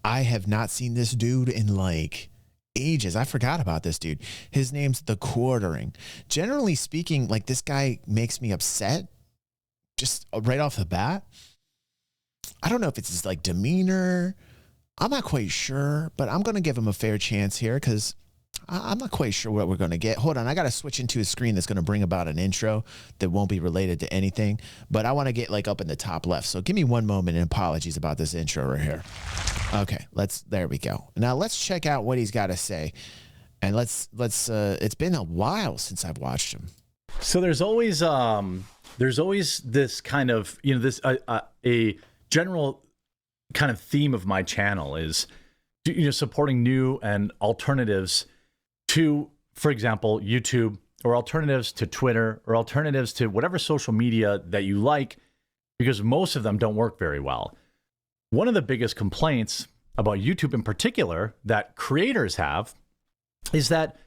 I have not seen this dude in like ages. I forgot about this dude. His name's The Quartering. Generally speaking, like this guy makes me upset just right off the bat. I don't know if it's his like demeanor. I'm not quite sure, but I'm going to give him a fair chance here because I'm not quite sure what we're going to get. Hold on. I got to switch into a screen that's going to bring about an intro that won't be related to anything, but I want to get like up in the top left. So give me one moment and apologies about this intro right here. Okay. There we go. Now let's check out what he's got to say. And let's it's been a while since I've watched him. So there's always this kind of, you know, this, a general kind of theme of my channel is, you know, supporting new and alternatives to, for example, YouTube, or alternatives to Twitter, or alternatives to whatever social media that you like, because most of them don't work very well. One of the biggest complaints about YouTube in particular that creators have is that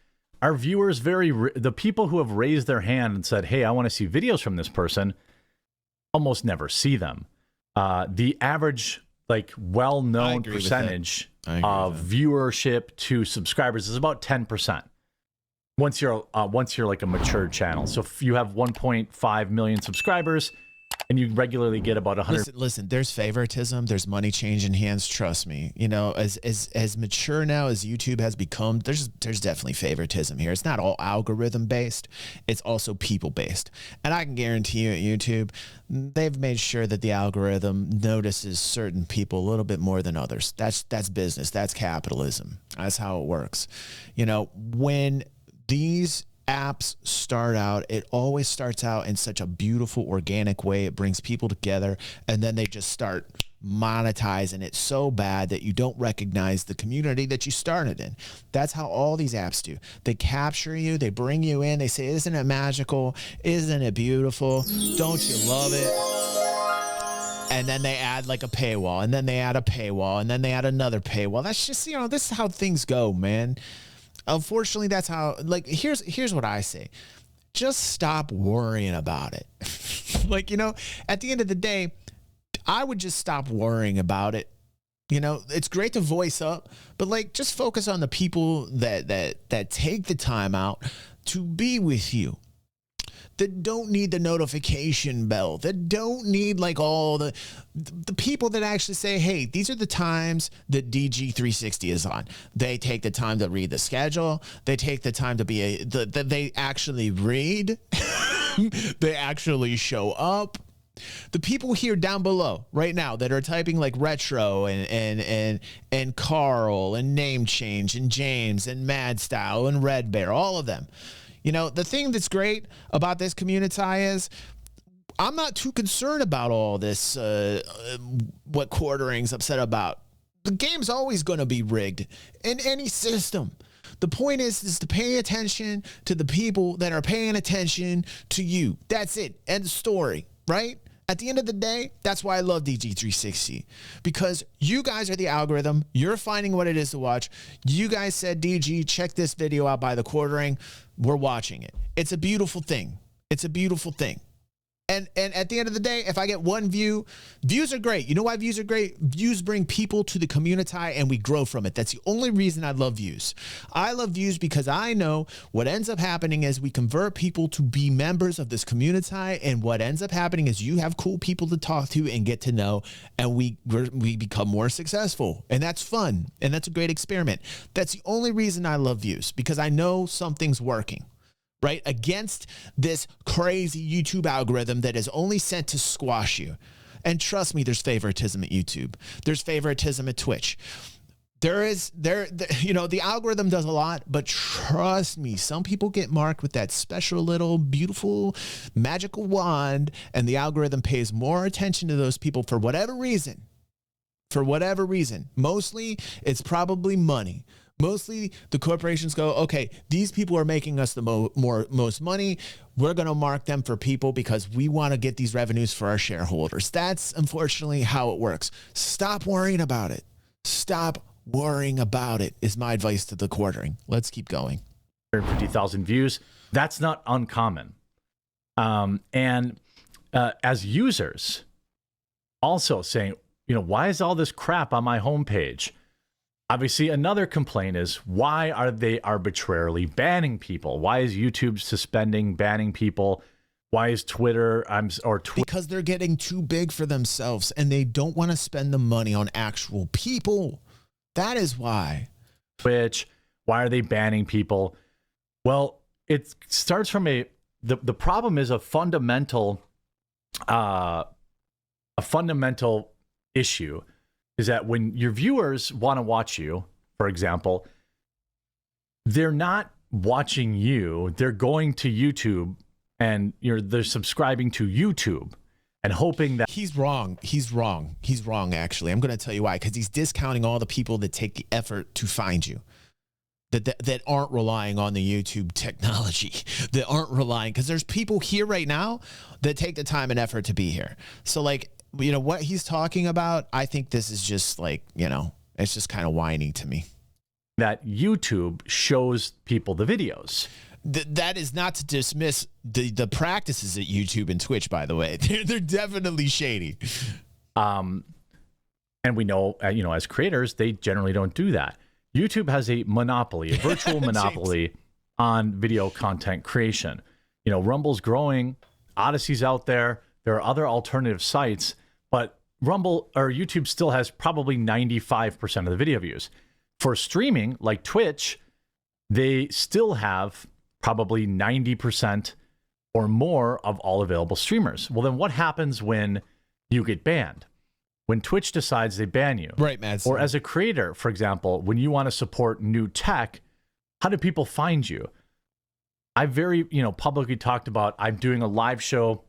our viewers, the people who have raised their hand and said, hey, I want to see videos from this person, almost never see them. The average, like, well-known percentage of viewership to subscribers is about 10%. Once you're like a mature channel. So if you have 1.5 million subscribers and you regularly get about 100. Listen, there's favoritism, there's money changing hands, trust me. You know, as mature now as YouTube has become, there's definitely favoritism here. It's not all algorithm based, it's also people based. And I can guarantee you at YouTube, they've made sure that the algorithm notices certain people a little bit more than others. That's business, that's capitalism. That's how it works. You know, when these apps start out, it always starts out in such a beautiful, organic way. It brings people together, and then they just start monetizing it so bad that you don't recognize the community that you started in. That's how all these apps do. They capture you, they bring you in, they say, isn't it magical? Isn't it beautiful? Don't you love it? And then they add like a paywall, and then they add a paywall, and then they add another paywall. That's just, you know, this is how things go, man. Unfortunately, that's how, like, here's what I say. Just stop worrying about it. Like, you know, at the end of the day, I would just stop worrying about it. You know, it's great to voice up, but like, just focus on the people that take the time out to be with you, that don't need the notification bell, that don't need like all the people that actually say, hey, these are the times that DG360 is on. They take the time to read the schedule. They take the time to they actually read. They actually show up. The people here down below right now that are typing like retro and Carl and name change and James and Mad Style and Red Bear, all of them. You know, the thing that's great about this community is I'm not too concerned about all this, what Quartering's upset about. The game's always going to be rigged in any system. The point is to pay attention to the people that are paying attention to you. That's it. End story, right? At the end of the day, that's why I love DG360, because you guys are the algorithm. You're finding what it is to watch. You guys said, DG, check this video out by The Quartering. We're watching it. It's a beautiful thing. It's a beautiful thing. And at the end of the day, if I get one view, views are great. You know why views are great? Views bring people to the community and we grow from it. That's the only reason I love views. I love views because I know what ends up happening is we convert people to be members of this community, and what ends up happening is you have cool people to talk to and get to know, and we become more successful, and that's fun, and that's a great experiment. That's the only reason I love views, because I know something's working. Right, against this crazy YouTube algorithm that is only sent to squash you. And trust me, there's favoritism at YouTube. There's favoritism at Twitch. You know, the algorithm does a lot, but trust me, some people get marked with that special little beautiful magical wand, and the algorithm pays more attention to those people for whatever reason. For whatever reason. Mostly, it's probably money. Mostly the corporations go, okay, these people are making us the most money. We're going to mark them for people because we want to get these revenues for our shareholders. That's unfortunately how it works. Stop worrying about it. Stop worrying about it is my advice to The Quartering. Let's keep going. 150,000 views. That's not uncommon. As users also saying, you know, why is all this crap on my homepage? Obviously, another complaint is, why are they arbitrarily banning people? Why is YouTube suspending, banning people? Why is Twitter because they're getting too big for themselves and they don't want to spend the money on actual people. That is why. Twitch, why are they banning people? Well, it starts from the problem is a fundamental issue is that when your viewers want to watch you, for example, they're not watching you, they're going to YouTube and they're subscribing to YouTube and hoping that he's wrong. He's wrong. He's wrong, actually. I'm going to tell you why, because he's discounting all the people that take the effort to find you. That aren't relying on the YouTube technology, that aren't relying, because there's people here right now that take the time and effort to be here. So like, you know, what he's talking about, I think this is just like, you know, it's just kind of whiny to me. That YouTube shows people the videos. That is not to dismiss the practices at YouTube and Twitch, by the way. They're definitely shady. And we know, you know, as creators, they generally don't do that. YouTube has a monopoly, a virtual monopoly on video content creation. You know, Rumble's growing, Odyssey's out there. There are other alternative sites, but YouTube still has probably 95% of the video views. For streaming, like Twitch, they still have probably 90% or more of all available streamers. Well, then what happens when you get banned? When Twitch decides they ban you, right, Mads? Or as a creator, for example, when you want to support new tech, how do people find you? I publicly talked about, I'm doing a live show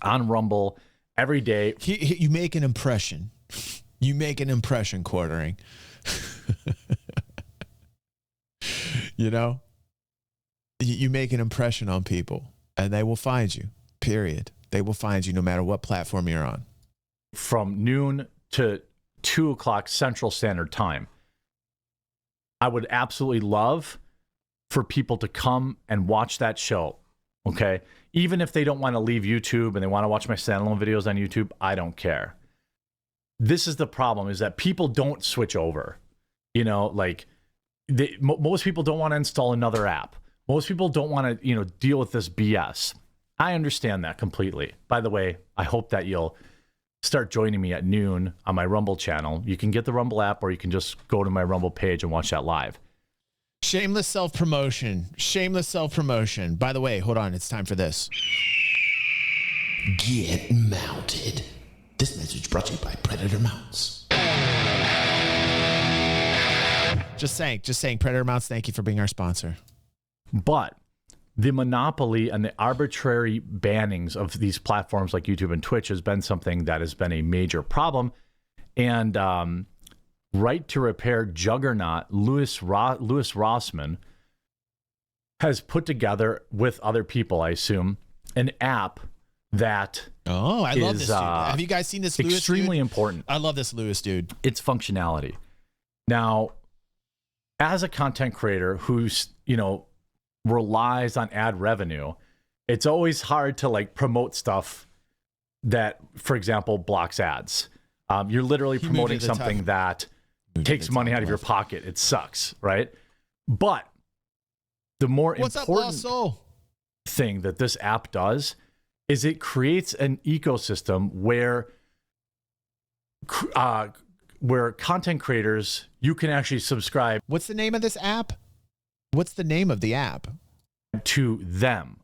on Rumble every day. You make an impression. You make an impression, Quartering. You know, you make an impression on people, and they will find you. Period. They will find you no matter what platform you're on. From noon to 2 o'clock Central Standard Time. I would absolutely love for people to come and watch that show, okay? Even if they don't want to leave YouTube and they want to watch my standalone videos on YouTube, I don't care. This is the problem, is that people don't switch over. You know, like, most people don't want to install another app. Most people don't want to, you know, deal with this BS. I understand that completely. By the way, I hope that you'll start joining me at noon on my Rumble channel. You can get the Rumble app, or you can just go to my Rumble page and watch that live. Shameless self-promotion. Shameless self-promotion. By the way, hold on. It's time for this. Get mounted. This message brought to you by Predator Mounts. Just saying. Predator Mounts, thank you for being our sponsor. But the monopoly and the arbitrary bannings of these platforms like YouTube and Twitch has been something that has been a major problem. And Right to Repair juggernaut Louis Rossmann has put together, with other people, I assume, an app that I love this dude. Have you guys seen this Louis extremely dude? Important. I love this Louis dude. Its functionality. Now, as a content creator who's, you know, relies on ad revenue, it's always hard to like promote stuff that, for example, blocks ads. You're literally promoting something that takes money out of your pocket. It sucks, right? But the more important thing that this app does is it creates an ecosystem where content creators, you can actually subscribe. What's the name of this app? What's the name of the app? To them.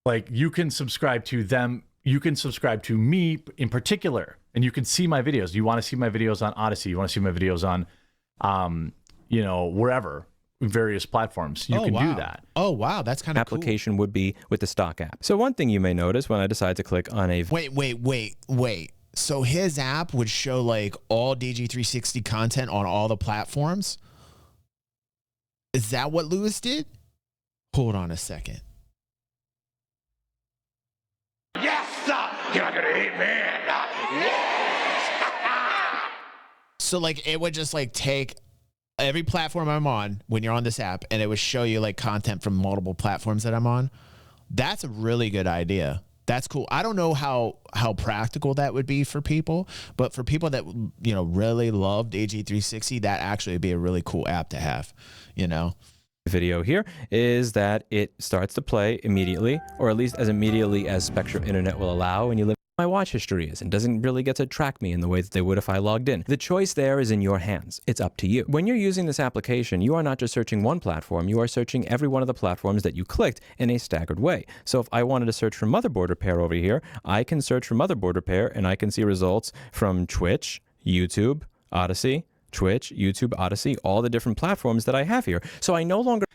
Like, you can subscribe to them. You can subscribe to me in particular, and you can see my videos. You want to see my videos on Odyssey. You want to see my videos on, you know, wherever, various platforms. You can do that. Oh, wow. That's kind of application cool. Would be with the stock app. So one thing you may notice when I decide to click on a... Wait. So his app would show like all DG360 content on all the platforms? Is that what Louis did? Hold on a second. Yes, you're not gonna hate me. Yes. So like it would just like take every platform I'm on when you're on this app, and it would show you like content from multiple platforms that I'm on. That's a really good idea. That's cool. I don't know how practical that would be for people, but for people that, you know, really love AG360, that actually would be a really cool app to have, you know. Video here is that it starts to play immediately, or at least as immediately as Spectrum Internet will allow, and you live my watch history is, and doesn't really get to track me in the way that they would if I logged in. The choice there is in your hands. It's up to you. When you're using this application, you are not just searching one platform, you are searching every one of the platforms that you clicked in a staggered way. So if I wanted to search for motherboard repair over here, I can search for motherboard repair and I can see results from Twitch, YouTube, Odyssey, Twitch, YouTube, Odyssey, all the different platforms that I have here. So I no longer...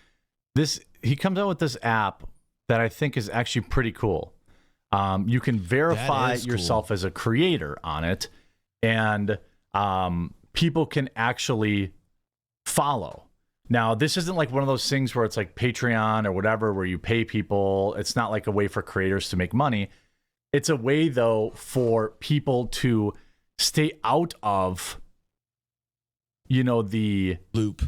He comes out with this app that I think is actually pretty cool. You can verify yourself as a creator on it, and people can actually follow. Now, this isn't like one of those things where it's like Patreon or whatever, where you pay people. It's not like a way for creators to make money. It's a way, though, for people to stay out of, you know, the loop,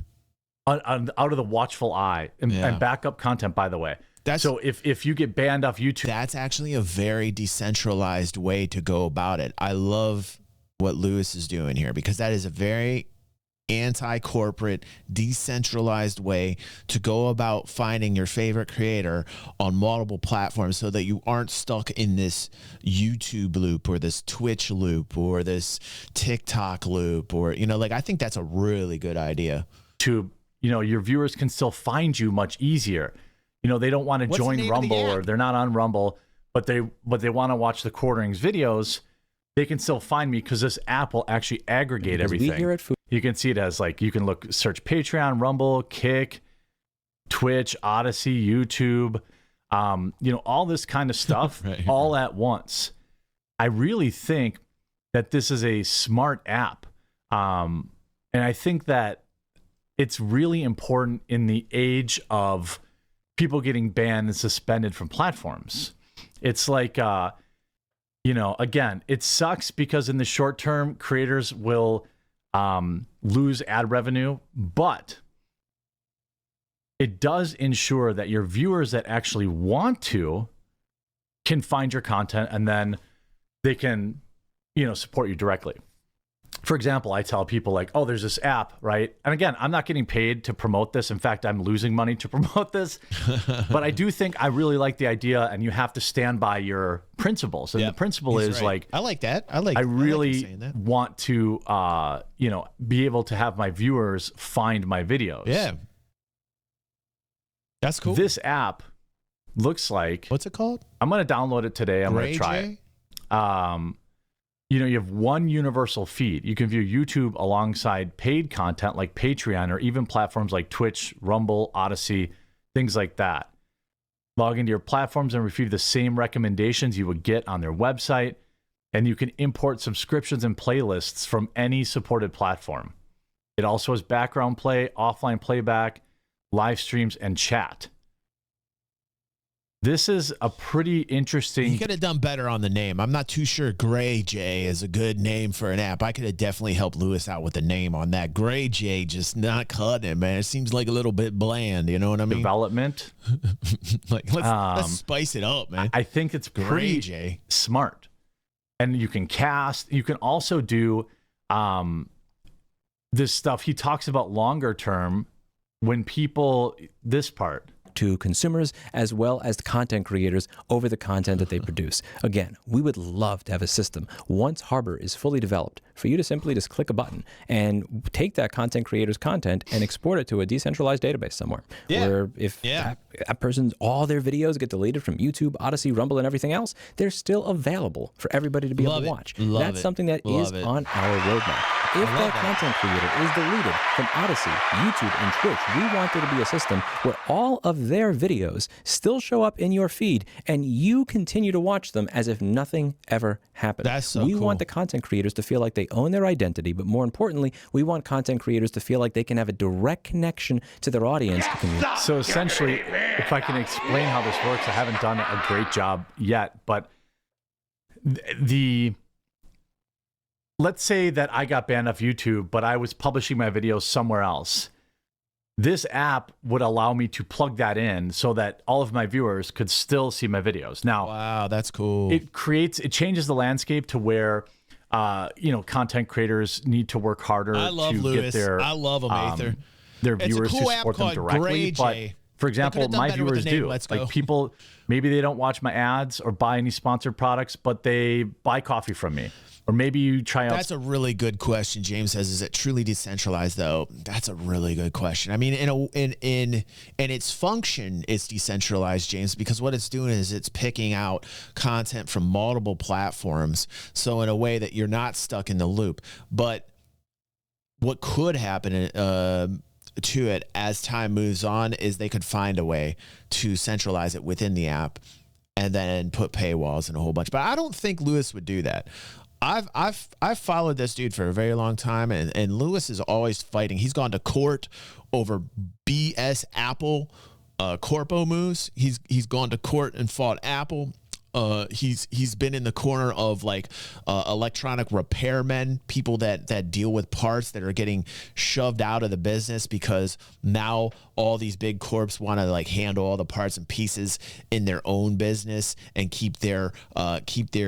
out of the watchful eye, and backup content, by the way. So if you get banned off YouTube, that's actually a very decentralized way to go about it. I love what Lewis is doing here, because that is a very anti-corporate, decentralized way to go about finding your favorite creator on multiple platforms, so that you aren't stuck in this YouTube loop or this Twitch loop or this TikTok loop, or, you know, like, I think that's a really good idea. You know, your viewers can still find you much easier. You know, they don't want to join Rumble, or they're not on Rumble, but they want to watch the Quarterings videos. They can still find me because this app will actually aggregate everything. We here at Food. You can see it as, like, you can search Patreon, Rumble, Kick, Twitch, Odyssey, YouTube, you know, all this kind of stuff all at once. I really think that this is a smart app. And I think that it's really important in the age of people getting banned and suspended from platforms. It's like, you know, again, it sucks because in the short term, creators will lose ad revenue, but it does ensure that your viewers that actually want to can find your content, and then they can, you know, support you directly. For example, I tell people, like, oh, there's this app, right? And again, I'm not getting paid to promote this. In fact, I'm losing money to promote this. But I do think I really like the idea, and you have to stand by your principles. And the principle is like, I like that. I really want to, you know, be able to have my viewers find my videos. Yeah. That's cool. This app looks like... What's it called? I'm going to download it today. I'm going to try it. You know, you have one universal feed. You can view YouTube alongside paid content like Patreon, or even platforms like Twitch, Rumble, Odyssey, things like that. Log into your platforms and receive the same recommendations you would get on their website. And you can import subscriptions and playlists from any supported platform. It also has background play, offline playback, live streams, and chat. This is a pretty interesting... You could have done better on the name. I'm not too sure Grayjay is a good name for an app. I could have definitely helped Lewis out with the name on that. Grayjay just not cutting it, man. It seems like a little bit bland. You know what I mean? Development. Like, let's spice it up, man. I think it's pretty smart. And you can cast. You can also do this stuff. He talks about longer term when people... This part... to consumers as well as content creators over the content that they produce. Again, we would love to have a system, once Harbor is fully developed, for you to simply just click a button and take that content creator's content and export it to a decentralized database somewhere. Where if that person's, all their videos get deleted from YouTube, Odyssey, Rumble, and everything else, they're still available for everybody to be able to watch. That's something that is on our roadmap. If that content creator is deleted from Odyssey, YouTube, and Twitch, we want there to be a system where all of their videos still show up in your feed and you continue to watch them as if nothing ever happened. That's so we cool. want the content creators to feel like they own their identity, but more importantly, we want content creators to feel like they can have a direct connection to their audience. So essentially, if I can explain how this works, I haven't done a great job yet, but let's say that I got banned off YouTube, but I was publishing my videos somewhere else. this app would allow me to plug that in so that all of my viewers could still see my videos. Now, wow, that's cool. it changes the landscape to where, content creators need to work harder I love to Lewis. get their, I love him, Aether. their It's a viewers cool to app support them called directly. But Grayjay. for example, They could've done my better with viewers the name. do. Let's Like go. people, maybe they don't watch my ads or buy any sponsored products, but they buy coffee from me. Or maybe you try out. That's a really good question. James says, "Is it truly decentralized?" Though that's a really good question. I mean, in its function, it's decentralized, James, because what it's doing is it's picking out content from multiple platforms. So in a way that you're not stuck in the loop. But what could happen to it as time moves on is they could find a way to centralize it within the app and then put paywalls and a whole bunch. But I don't think Lewis would do that. I've followed this dude for a very long time, and Lewis is always fighting. He's gone to court over BS Apple corpo moves. He's gone to court and fought Apple. He's been in the corner of like electronic repairmen, people that deal with parts that are getting shoved out of the business because now all these big corps want to like handle all the parts and pieces in their own business and keep their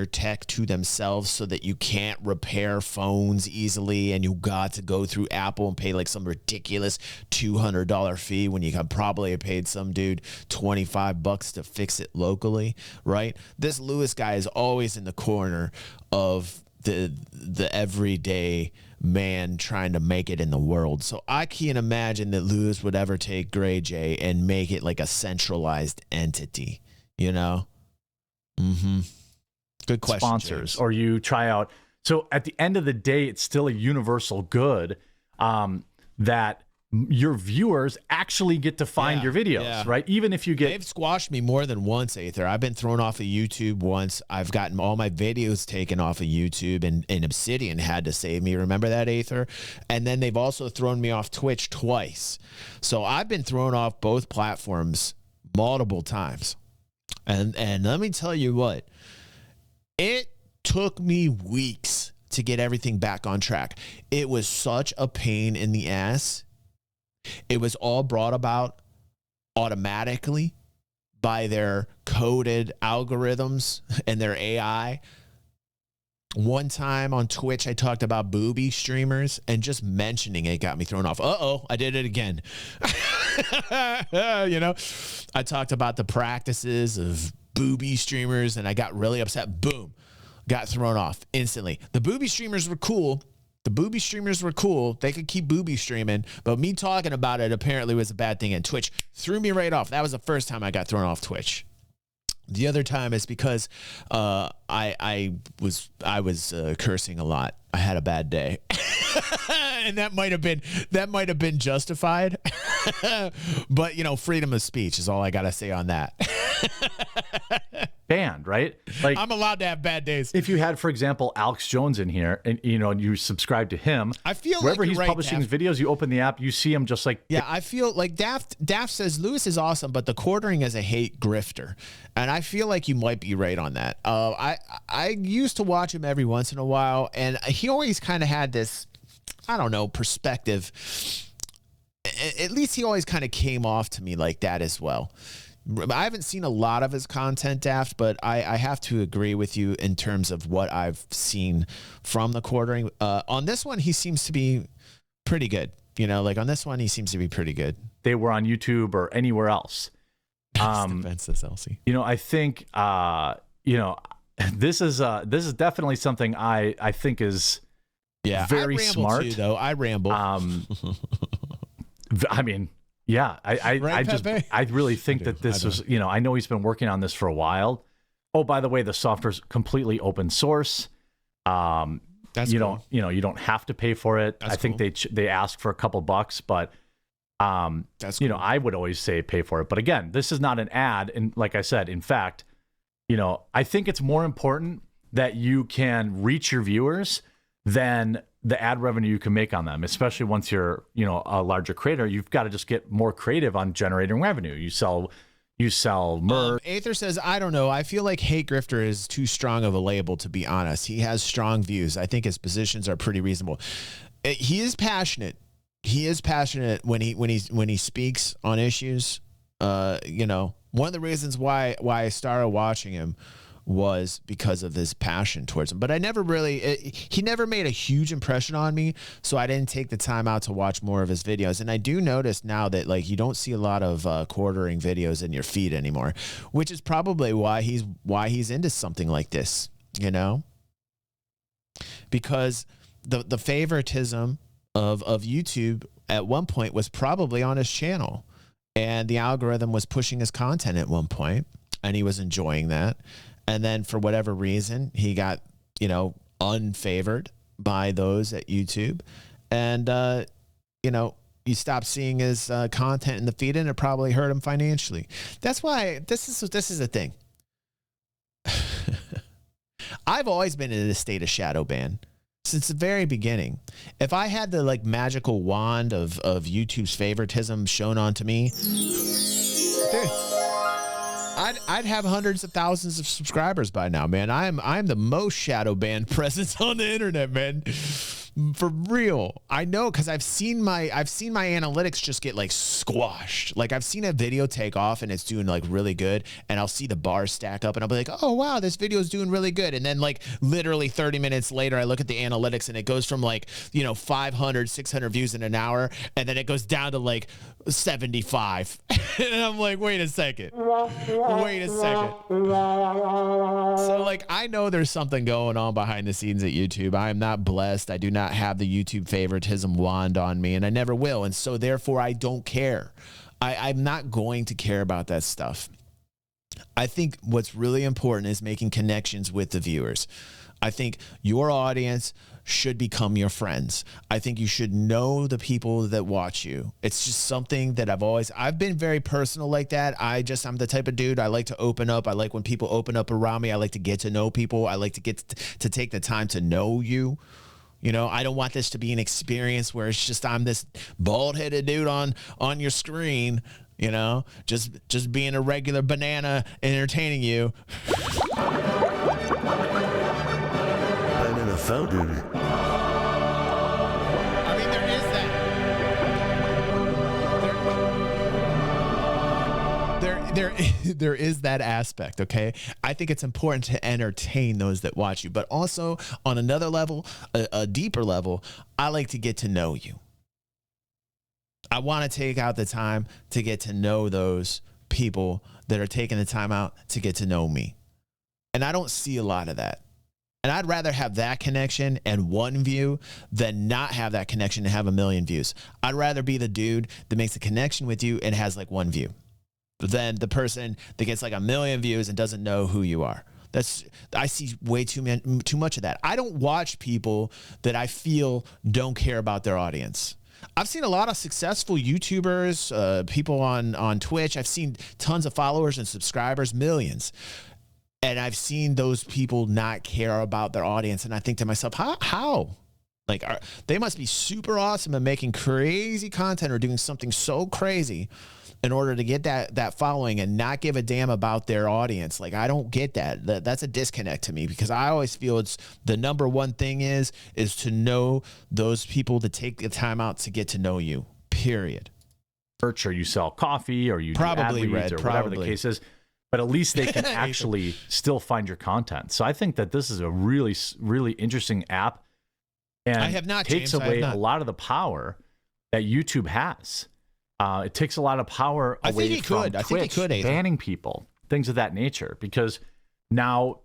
tech to themselves so that you can't repair phones easily and you got to go through Apple and pay like some ridiculous $200 fee when you could probably have paid some dude $25 to fix it locally, right? This Lewis guy is always in the corner of the everyday man trying to make it in the world. So I can't imagine that Lewis would ever take Grayjay and make it like a centralized entity, you know? Mm-hmm. Good question. Sponsors, James. or you try out. So at the end of the day, it's still a universal good that your viewers actually get to find your videos, right? Even if you get... They've squashed me more than once, Aether. I've been thrown off of YouTube once. I've gotten all my videos taken off of YouTube, and Obsidian had to save me. Remember that, Aether? And then they've also thrown me off Twitch twice. So I've been thrown off both platforms multiple times. And let me tell you what, it took me weeks to get everything back on track. It was such a pain in the ass. It was all brought about automatically by their coded algorithms and their AI. One time on Twitch, I talked about booby streamers, and just mentioning it got me thrown off. Uh-oh, I did it again. You know, I talked about the practices of booby streamers, and I got really upset. Boom, got thrown off instantly. The booby streamers were cool. They could keep booby streaming, but me talking about it apparently was a bad thing, and Twitch threw me right off. That was the first time I got thrown off Twitch. The other time is because I was cursing a lot. I had a bad day. And that might have been justified. But, you know, freedom of speech is all I got to say on that. Banned, right? Like, I'm allowed to have bad days. if you had, for example, Alex Jones in here and, and you subscribe to him, I feel wherever like he's you're right, publishing his Daft. videos, you open the app, you see him just like, Yeah, I feel like Daft says Lewis is awesome, but the quartering is a hate grifter. And I feel like you might be right on that. I used to watch him every once in a while, and he always kind of had this, I don't know, perspective. At least he always kind of came off to me like that as well. I haven't seen a lot of his content, Daft, but I have to agree with you in terms of what I've seen from the quartering. On this one, he seems to be pretty good. You know, like on this one, he seems to be pretty good. they were on YouTube or anywhere else. Defenses, Elsie. You know, I think, this is definitely something I think is very I ramble smart. too, though. I ramble. I mean, yeah, Right, I really think that this was, I know he's been working on this for a while. Oh, by the way, the software's completely open source. That's cool. You don't have to pay for it. That's I think they ask for a couple bucks, but that's cool. I would always say pay for it. But again, this is not an ad. And like I said, in fact, I think it's more important that you can reach your viewers than the ad revenue you can make on them, especially once you're, a larger creator. You've got to just get more creative on generating revenue. You sell merch. Aether says, I don't know. I feel like Hate Grifter is too strong of a label, to be honest. He has strong views. I think his positions are pretty reasonable. He is passionate. he is passionate when he speaks on issues. You know, one of the reasons why I started watching him was because of his passion towards him. But I never really, he never made a huge impression on me, so I didn't take the time out to watch more of his videos. And I do notice now that like you don't see a lot of quartering videos in your feed anymore, which is probably why he's into something like this, you know? Because the favoritism of YouTube at one point was probably on his channel, and the algorithm was pushing his content at one point, and he was enjoying that. And then for whatever reason, he got, you know, unfavored by those at YouTube. And, you know, you stop seeing his content in the feed, and it probably hurt him financially. That's why this is a thing. I've always been in a state of shadow ban since the very beginning. If I had the like magical wand of YouTube's favoritism shown onto me, I'd have hundreds of thousands of subscribers by now, man. I'm the most shadow banned presence on the internet, man. For real. I know, because I've seen my analytics just get like squashed. Like I've seen a video take off and it's doing like really good, and I'll see the bars stack up and I'll be like, oh wow, this video is doing really good. And then like literally 30 minutes later, I look at the analytics and it goes from like, you know, 500, 600 views in an hour, and then it goes down to like 75. And I'm like, wait a second. So like, I know there's something going on behind the scenes at YouTube. I am not blessed. I do not have the YouTube favoritism wand on me, and I never will. And so therefore I don't care. I'm not going to care about that stuff. I think what's really important is making connections with the viewers. I think your audience should become your friends. I think you should know the people that watch you. It's just something that I've been very personal like that. I'm the type of dude, I like to open up. I like when people open up around me. I like to get to know people. I like to get to take the time to know you. You know, I don't want this to be an experience where it's just I'm this bald-headed dude on your screen, you know, just being a regular banana entertaining you. Banana fountain. I mean, there is that. There is that aspect, okay? I think it's important to entertain those that watch you, but also on another level, a deeper level, I like to get to know you. I want to take out the time to get to know those people that are taking the time out to get to know me. And I don't see a lot of that. And I'd rather have that connection and 1 view than not have that connection and have 1 million views. I'd rather be the dude that makes a connection with you and has like 1 view than the person that gets like 1 million views and doesn't know who you are. I see way too much of that. I don't watch people that I feel don't care about their audience. I've seen a lot of successful YouTubers, people on Twitch. I've seen tons of followers and subscribers, millions. And I've seen those people not care about their audience. And I think to myself, how? Like, they must be super awesome at making crazy content or doing something so crazy in order to get that following and not give a damn about their audience. Like, I don't get that. That's a disconnect to me, because I always feel it's the number one thing is to know those people that take the time out to get to know you, period. Or you sell coffee, or you probably do ad reads, or whatever the case is. But at least they can actually still find your content. So I think that this is a really, really interesting app, and I have not, takes James, away a lot of the power that YouTube has. It takes a lot of power away from Twitch banning people, things of that nature, because now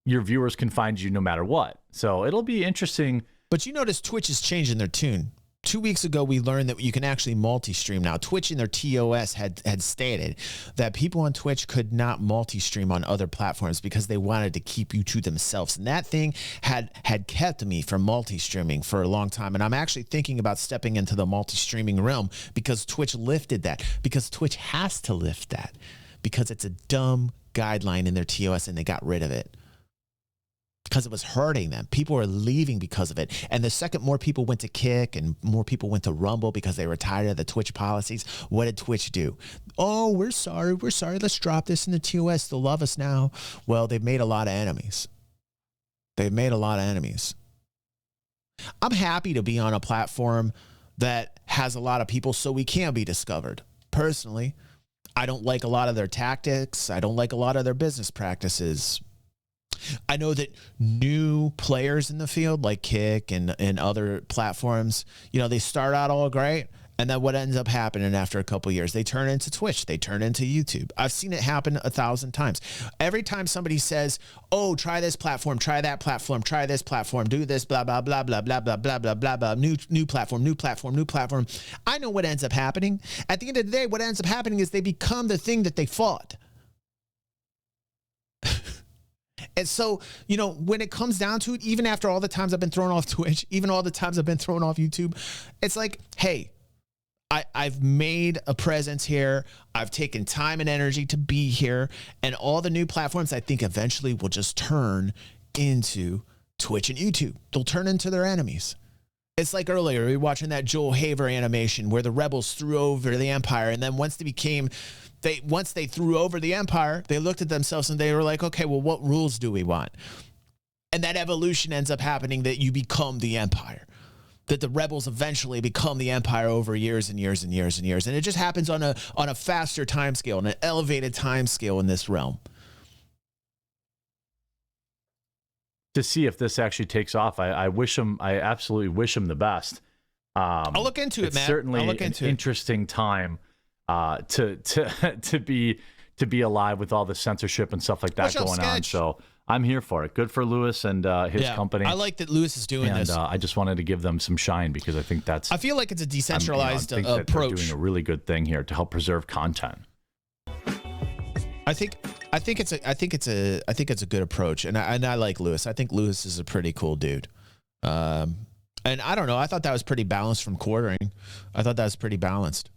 your viewers can find you no matter what. So it'll be interesting. But you notice Twitch is changing their tune. 2 weeks ago, we learned that you can actually multi-stream now. Twitch in their TOS had stated that people on Twitch could not multi-stream on other platforms because they wanted to keep you to themselves. And that thing had kept me from multi-streaming for a long time. And I'm actually thinking about stepping into the multi-streaming realm because Twitch lifted that, because Twitch has to lift that, because it's a dumb guideline in their TOS and they got rid of it. Because it was hurting them. People were leaving because of it. And the second more people went to Kick and more people went to Rumble because they were tired of the Twitch policies, what did Twitch do? Oh, we're sorry. Let's drop this in the TOS. They'll love us now. Well, they've made a lot of enemies. I'm happy to be on a platform that has a lot of people so we can be discovered. Personally, I don't like a lot of their tactics. I don't like a lot of their business practices. I know that new players in the field like Kick and other platforms, you know, they start out all great. And then what ends up happening after a couple of years, they turn into Twitch, they turn into YouTube. I've seen it happen 1,000 times. Every time somebody says, oh, try this platform, try that platform, try this platform, do this, blah, blah, blah, blah, blah, blah, blah, blah, blah, blah, new platform. I know what ends up happening. At the end of the day, what ends up happening is they become the thing that they fought. And so, you know, when it comes down to it, even after all the times I've been thrown off Twitch, even all the times I've been thrown off YouTube, it's like, hey, I've made a presence here. I've taken time and energy to be here. And all the new platforms, I think eventually will just turn into Twitch and YouTube. They'll turn into their enemies. It's like earlier, we were watching that Joel Haver animation where the rebels threw over the Empire. And then once they threw over the Empire, they looked at themselves and they were like, okay, well, what rules do we want? And that evolution ends up happening that you become the Empire. That the rebels eventually become the Empire over years and years and years and years. And it just happens on a faster time scale, on an elevated time scale in this realm. To see if this actually takes off, I absolutely wish him the best. I'll look into it, man. It's certainly I'll look into an interesting time to be alive with all the censorship and stuff like that going on. So I'm here for it. Good for Lewis and his company. I like that Lewis is doing this. And I just wanted to give them some shine because I think that's. I feel like it's a decentralized I think that approach. they're doing a really good thing here to help preserve content. I think it's a good approach, and I like Lewis. I think Lewis is a pretty cool dude. And I don't know. I thought that was pretty balanced from quartering. I thought that was pretty balanced.